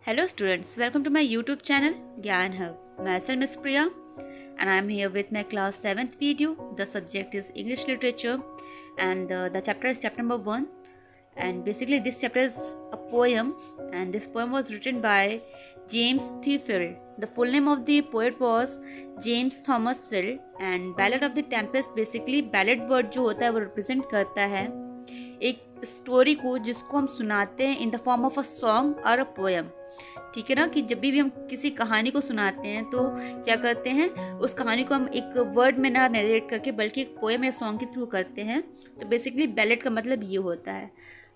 Hello students, welcome to my YouTube channel Gyan Hub. Myself Miss Priya and I am here with my class 7th video. The subject is English literature and the chapter is chapter number 1, and basically this chapter is a poem, and this poem was written by James T. Field. The full name of the poet was James Thomas Field, and Ballad of the Tempest basically ballad word जो होता है वो represent करता है एक story को जिसको हम सुनाते हैं in the form of a song और अ पोएम। ठीक है ना, कि जब भी हम किसी कहानी को सुनाते हैं तो क्या करते हैं, उस कहानी को हम एक वर्ड में ना नरेट करके बल्कि एक पोएम या सॉन्ग के थ्रू करते हैं। तो बेसिकली बैलेड का मतलब ये होता है।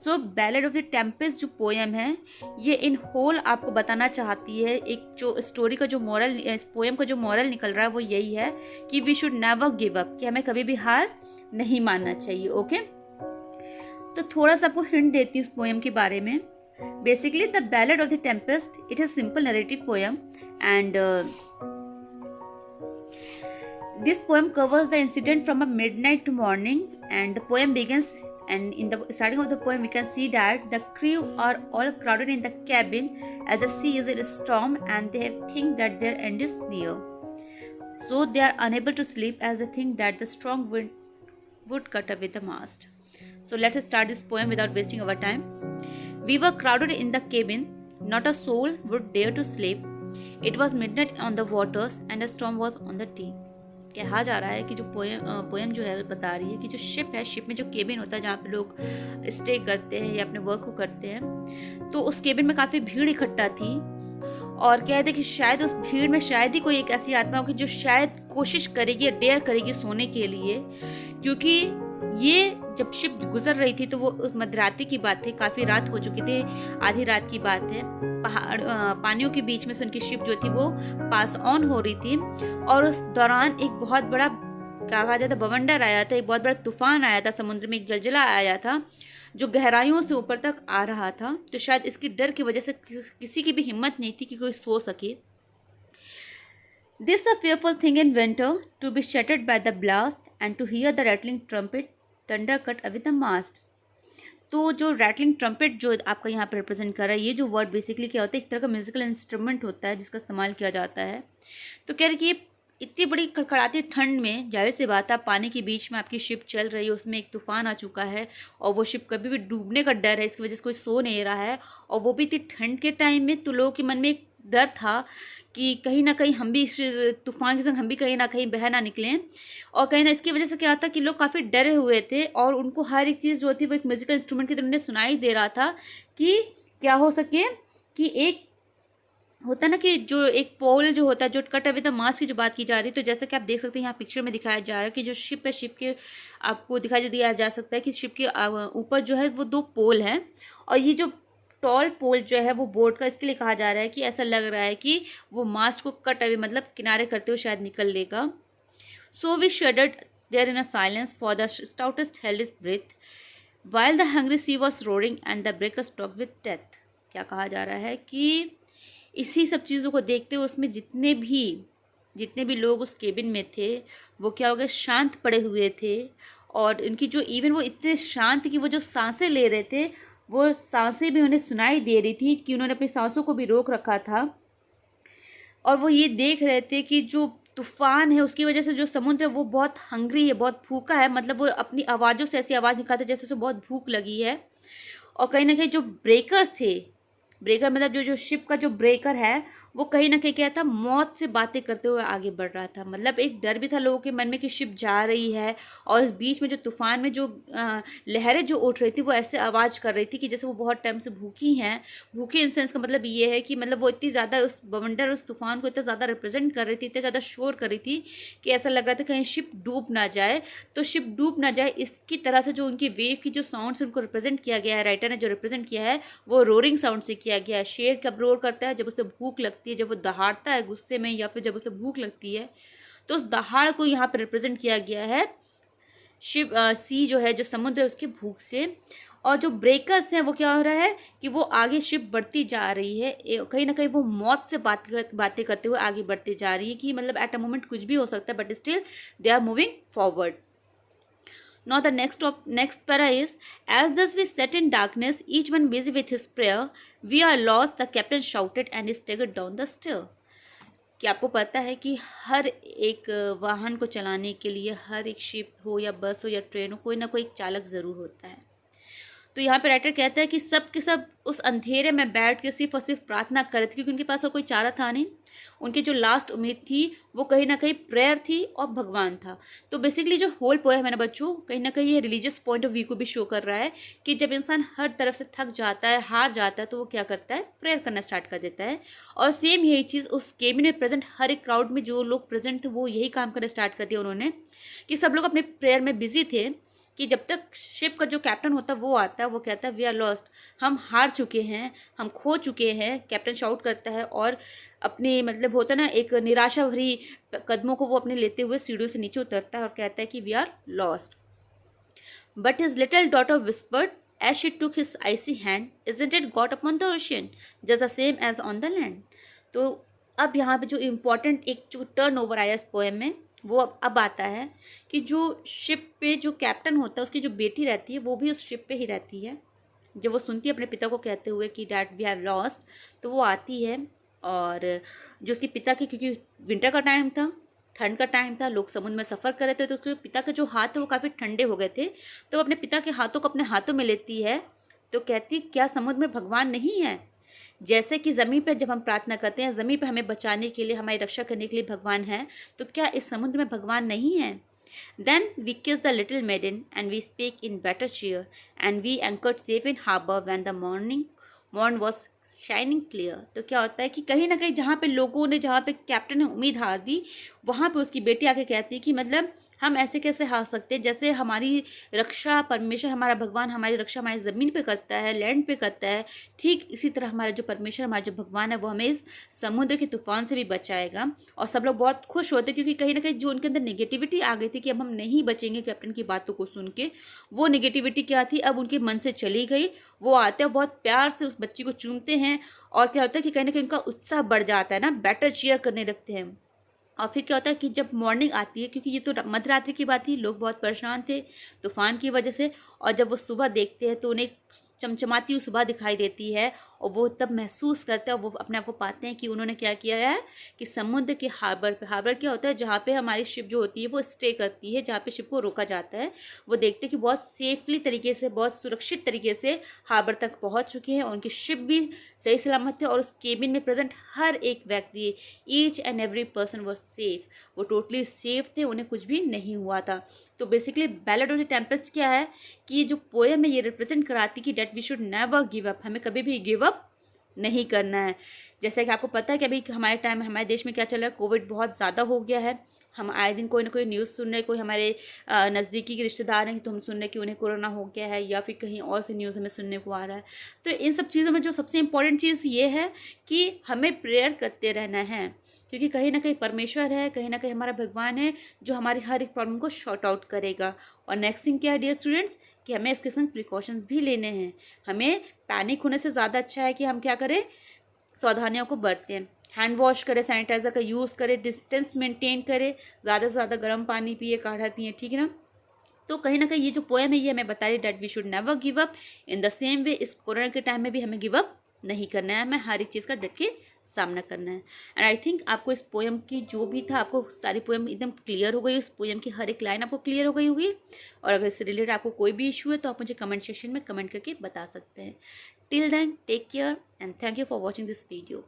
सो बैलेड ऑफ द टेम्पेस्ट जो पोएम है ये इन होल आपको बताना चाहती है, एक जो स्टोरी का जो मॉरल, इस पोएम का जो मॉरल निकल रहा है वो यही है कि we should never give up, कि हमें कभी भी हार नहीं मानना चाहिए। ओके, तो थोड़ा सा आपको हिंट देती हूँ इस पोएम के बारे में। Basically the ballad of the Tempest it is simple narrative poem and this poem covers the incident from a midnight to morning, and the poem begins, and in the starting of the poem we can see that the crew are all crowded in the cabin as the sea is in a storm and they think that their end is near, so they are unable to sleep as they think that the strong wind would cut away the mast. So let us start this poem without wasting our time. We were crowded in the cabin, not a soul would dare to sleep. It was midnight on the waters and a storm was on the deep. कहा जा रहा है कि जो poem जो है बता रही है कि जो शिप है, शिप में जो केबिन होता है जहाँ पे लोग स्टे करते हैं या अपने वर्क को करते हैं, तो उस केबिन में काफ़ी भीड़ इकट्ठा थी और कहते कि शायद उस भीड़ में शायद ही कोई एक ऐसी आत्मा होगी जो शायद कोशिश करेगी या डेयर करेगी सोने के लिए, क्योंकि ये जब शिप गुजर रही थी तो वो मध्यरात्रि की बात थी, काफ़ी रात हो चुकी थी, आधी रात की बात है। पहाड़ पानियों के बीच में से उनकी शिप जो थी वो पास ऑन हो रही थी और उस दौरान एक बहुत बड़ा कहा जाता बवंडर आया था, एक बहुत बड़ा तूफान आया था, समुद्र में एक जलजला आया था जो गहराइयों से ऊपर तक आ रहा था। तो शायद इसकी डर की वजह से किसी की भी हिम्मत नहीं थी कि कोई सो सके। This a fearful thing in winter, to be shattered by the blast and to hear the rattling trumpet thunder cut away the mast. तो जो रैटलिंग ट्रम्पेट जो आपका यहाँ पर रिप्रेजेंट कर रहा है, ये जो वर्ड बेसिकली क्या होता है, एक तरह का म्यूजिकल इंस्ट्रूमेंट होता है जिसका इस्तेमाल किया जाता है। तो कह रहे कि ये इतनी बड़ी कड़कड़ाती ठंड में जाहिर सी बात है, पानी के बीच में आपकी शिप चल रही है, उसमें एक तूफान आ चुका है और वो शिप कभी भी डूबने का डर है, इसकी वजह से कोई सो नहीं रहा है, और वो भी इतनी ठंड के टाइम में। तो लोगों के मन में एक डर था कि कहीं ना कहीं हम भी इस तूफान के संग हम भी कहीं ना कहीं बह ना निकलें, और कहीं ना इसकी वजह से क्या था कि लोग काफ़ी डरे हुए थे और उनको हर एक चीज़ जो थी वो एक म्यूजिकल इंस्ट्रूमेंट की तरह उन्हें सुनाई दे रहा था कि क्या हो सके कि एक होता ना कि जो एक पोल जो होता है जो कट अवे द मास्ट की जो बात की जा रही है। तो जैसा कि आप देख सकते हैं यहाँ पिक्चर में दिखाया जा रहा है कि जो शिप है, शिप के आपको दिखाई दिया जा सकता है कि शिप के ऊपर जो है वो 2 पोल हैं, और ये जो टॉल पोल जो है वो बोट का इसके लिए कहा जा रहा है कि ऐसा लग रहा है कि वो मास्ट को कट अवे मतलब किनारे करते हुए शायद निकल लेगा। So we shuddered there in a silence for the stoutest held his breath while the hungry sea was roaring and the breakers talk with death. क्या कहा जा रहा है कि इसी सब चीज़ों को देखते हुए उसमें जितने भी लोग उस केबिन में थे वो क्या हो गए, शांत पड़े हुए थे, और उनकी जो इवन वो इतने शांत कि वो जो सांसें ले रहे थे वो सांसें भी उन्हें सुनाई दे रही थी कि उन्होंने अपनी सांसों को भी रोक रखा था, और वो ये देख रहे थे कि जो तूफान है उसकी वजह से जो समुद्र है वो बहुत हंग्री है, बहुत भूखा है, मतलब वो अपनी आवाज़ों से ऐसी आवाज़ निकालता है जैसे उसे बहुत भूख लगी है। और कहीं ना कहीं जो ब्रेकर्स थे, ब्रेकर मतलब जो शिप का जो ब्रेकर है वो कहीं ना कहीं क्या था, मौत से बातें करते हुए आगे बढ़ रहा था। मतलब एक डर भी था लोगों के मन में कि शिप जा रही है, और इस बीच में जो तूफान में जो लहरें जो उठ रही थी वो ऐसे आवाज़ कर रही थी कि जैसे वो बहुत टाइम से भूखी हैं। भूखी इन सेंस का मतलब ये है कि मतलब वो इतनी ज़्यादा उस बवंडर उस तूफान को इतना ज़्यादा रिप्रेजेंट कर रही थी, इतना ज़्यादा शोर कर रही थी कि ऐसा लग रहा था कहीं शिप डूब ना जाए। तो शिप डूब ना जाए इसकी तरह से जो उनकी वेव की जो साउंड से उनको रिप्रेजेंट किया गया है, राइटर ने जो रिप्रेजेंट किया है वो रोरिंग साउंड से किया गया है। शेर कब रोर करता है, जब उसे भूख लगती है, जब वो दहाड़ता है गुस्से में, या फिर जब उसे भूख लगती है। तो उस दहाड़ को यहाँ पर रिप्रेजेंट किया गया है शिप सी जो है, जो समुद्र है उसकी भूख से। और जो ब्रेकर्स हैं वो क्या हो रहा है कि वो आगे शिप बढ़ती जा रही है, कहीं ना कहीं वो मौत से बातें करते हुए आगे बढ़ती जा रही है कि मतलब एट अ मोमेंट कुछ भी हो सकता है, but still they are moving forward. Now the next para is, as thus we sat in darkness, each one busy with his prayer, we are lost, the captain shouted and staggered down the stair. कि आपको पता है कि हर एक वाहन को चलाने के लिए, हर एक शिप हो या बस हो या ट्रेन हो, कोई ना कोई एक चालक ज़रूर होता है। तो यहाँ पे राइटर कहता है कि सब के सब उस अंधेरे में बैठ के सिर्फ और सिर्फ प्रार्थना कर रहे थे, क्योंकि उनके पास और कोई चारा था नहीं। उनकी जो लास्ट उम्मीद थी वो कहीं ना कहीं प्रेयर थी और भगवान था। तो बेसिकली जो होल पोएम है ना बच्चों, कहीं ना कहीं ये रिलीजियस पॉइंट ऑफ व्यू को भी शो कर रहा है कि जब इंसान हर तरफ से थक जाता है, हार जाता है, तो वो क्या करता है, प्रेयर करना स्टार्ट कर देता है। और सेम यही चीज़ उस केबिन में प्रेजेंट हर एक क्राउड में जो लोग प्रेजेंट थे वो यही काम करना स्टार्ट कर दिया उन्होंने, कि सब लोग अपने प्रेयर में बिजी थे कि जब तक शिप का जो कैप्टन होता है वो आता है, वो कहता है वी आर लॉस्ट, हम हार चुके हैं, हम खो चुके हैं। कैप्टन शाउट करता है और अपने मतलब होता है ना एक निराशा भरी कदमों को वो अपने लेते हुए सीढ़ियों से नीचे उतरता है और कहता है कि we are lost. But his little daughter whispered as she took his icy hand, isn't it God upon the ocean, just the same as on the land? तो अब यहाँ पे जो इम्पोर्टेंट एक जो टर्न ओवर आया इस पोएम में, वो अब आता है कि जो शिप पे जो कैप्टन होता है उसकी जो बेटी रहती है वो भी उस शिप पे ही रहती है। जब वो सुनती है अपने पिता को कहते हुए कि डैड वी हैव लॉस्ट, तो वो आती है और जो उसके पिता की, क्योंकि विंटर का टाइम था, ठंड का टाइम था, लोग समुद्र में सफ़र कर रहे थे, तो उसके पिता के जो हाथ थे वो काफ़ी ठंडे हो गए थे। तो अपने पिता के हाथों को अपने हाथों में लेती है, तो कहती क्या समुद्र में भगवान नहीं है? जैसे कि ज़मीन पर जब हम प्रार्थना करते हैं, ज़मीन पर हमें बचाने के लिए, हमारी रक्षा करने के लिए भगवान है, तो क्या इस समुद्र में भगवान नहीं है? Then we kissed the little maiden and we spake in better cheer and we anchored safe in harbor when the morn was shining clear. तो क्या होता है कि कहीं ना कहीं जहाँ पे लोगों ने, जहाँ पे कैप्टन ने उम्मीद हार दी, वहाँ पे उसकी बेटी आके कहती है कि मतलब हम ऐसे कैसे हार सकते हैं, जैसे हमारी रक्षा परमेश्वर, हमारा भगवान हमारी रक्षा हमारी ज़मीन पे करता है, लैंड पे करता है, ठीक इसी तरह हमारा जो परमेश्वर, हमारा जो भगवान है, वो हमें इस समुद्र के तूफान से भी बचाएगा। और सब लोग बहुत खुश होते हैं, क्योंकि कहीं ना कहीं जो उनके अंदर नेगेटिविटी आ गई थी कि अब हम नहीं बचेंगे कैप्टन की बातों को सुन के, वो नेगेटिविटी क्या थी अब उनके मन से चली गई। वो आते हैं, बहुत प्यार से उस बच्ची को चूमते हैं और क्या होता है कि कहीं ना कहीं उनका उत्साह बढ़ जाता है ना, बेटर चीयर करने लगते हैं। और फिर क्या होता है कि जब मॉर्निंग आती है, क्योंकि ये तो मध्य रात्रि की बात थी, लोग बहुत परेशान थे तूफान की वजह से, और जब वो सुबह देखते हैं तो उन्हें चमचमाती हुई सुबह दिखाई देती है और वो तब महसूस करते हैं और वो अपने आप को पाते हैं कि उन्होंने क्या किया है कि समुद्र के हार्बर पे, हार्बर क्या होता है जहाँ पे हमारी शिप जो होती है वो स्टे करती है, जहाँ पे शिप को रोका जाता है, वो देखते हैं कि बहुत सेफली तरीके से, बहुत सुरक्षित तरीके से हार्बर तक पहुँच चुके हैं और उनकी शिप भी सही सलामत है और उस केबिन में प्रेजेंट हर एक व्यक्ति, each and every person was safe, वो टोटली सेफ थे, उन्हें कुछ भी नहीं हुआ था। तो basically ballad of the Tempest क्या है कि ये जो पोएम है ये रिप्रेजेंट कराती कि that we should never give up, हमें कभी भी गिव अप नहीं करना है। जैसे कि आपको पता है कि अभी हमारे टाइम में हमारे देश में क्या चल रहा है, कोविड बहुत ज़्यादा हो गया है, हम आए दिन कोई ना कोई न्यूज़ सुन रहे, कोई हमारे नज़दीकी के रिश्तेदार हैं तो हम सुन रहे कि उन्हें कोरोना हो गया है, या फिर कहीं और से न्यूज़ हमें सुनने को आ रहा है। तो इन सब चीज़ों में जो सबसे इम्पॉर्टेंट चीज़ ये है कि हमें प्रेयर करते रहना है, क्योंकि कहीं ना कहीं परमेश्वर है, कहीं ना कहीं हमारा भगवान है जो हमारी हर एक प्रॉब्लम को शॉर्ट आउट करेगा। और नेक्स्ट थिंग क्या है डियर स्टूडेंट्स, कि हमें उसके संग प्रिकॉशंस भी लेने हैं। हमें पैनिक होने से ज़्यादा अच्छा है कि हम क्या करें, सावधानियों को बरतें, हैंड वॉश करें, सैनिटाइज़र का यूज़ करें, डिस्टेंस मेंटेन करें, ज़्यादा से ज़्यादा गर्म पानी पिए, काढ़ा पिए, ठीक है ना। तो कहीं ना कहीं ये जो पोएम है ये हमें बता रही that we should never give up. In the same way इस कोरोना के टाइम में भी हमें गिव अप नहीं करना है, हमें हर एक चीज़ का डट के सामना करना है। एंड आई थिंक आपको इस पोएम की जो भी था, आपको सारी पोएम एकदम क्लियर हो गई, इस पोएम की हर एक लाइन आपको क्लियर हो गई होगी। और अगर इससे रिलेटेड आपको कोई भी इशू है तो आप मुझे कमेंट सेक्शन में कमेंट करके बता सकते हैं। Till then take care and thank you for watching this video.